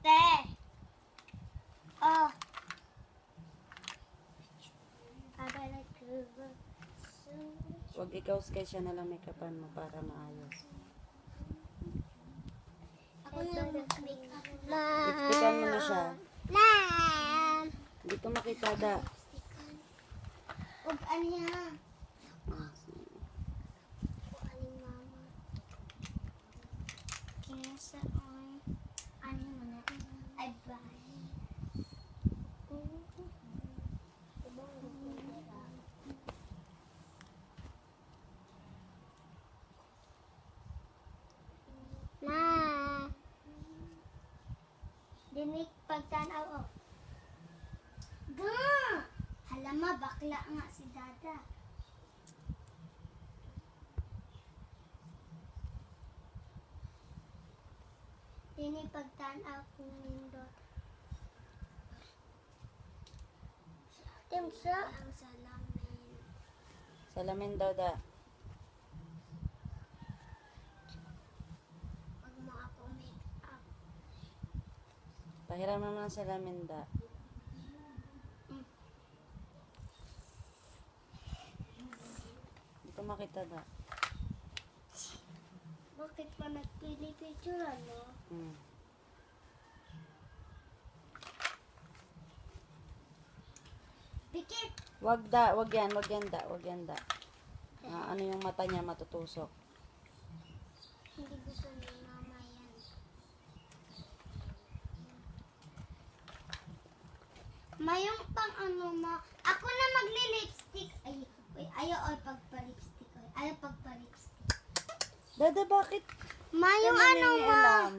Ate. Oh. Huwag ikaw sketch na lang make-upan mo para maayos. Ako na mag-makeup. Lipstikan mo na siya. Ma'am. Hindi ko makita da. Huwag ano yan. Ah, Aling mama. Kinasa on. Ano mo na? Ay, bye. Ma. Dinig pagtanaw oh. Ga! Halama, bakla nga si Dada. Dinig pagtanaw kung nindot. Timsa ang salamin. salamin daw da. Pag mo ako make up. Pahiram naman ang salamin da. Hindi ko makita da. Bakit pa nagpili picture ano? Hmm. Pikit! Wag da, wag yan da, wag yan da. Ah, ano yung mata niya matutusok. Hindi gusto ni mama yan. Mayong pang ano mo. Ako na magli-lipstick. Ayaw pagpa-lipstick. Ayaw pagpa-lipstick. Dada, bakit? Mayong Ka ano mo. nangingialam?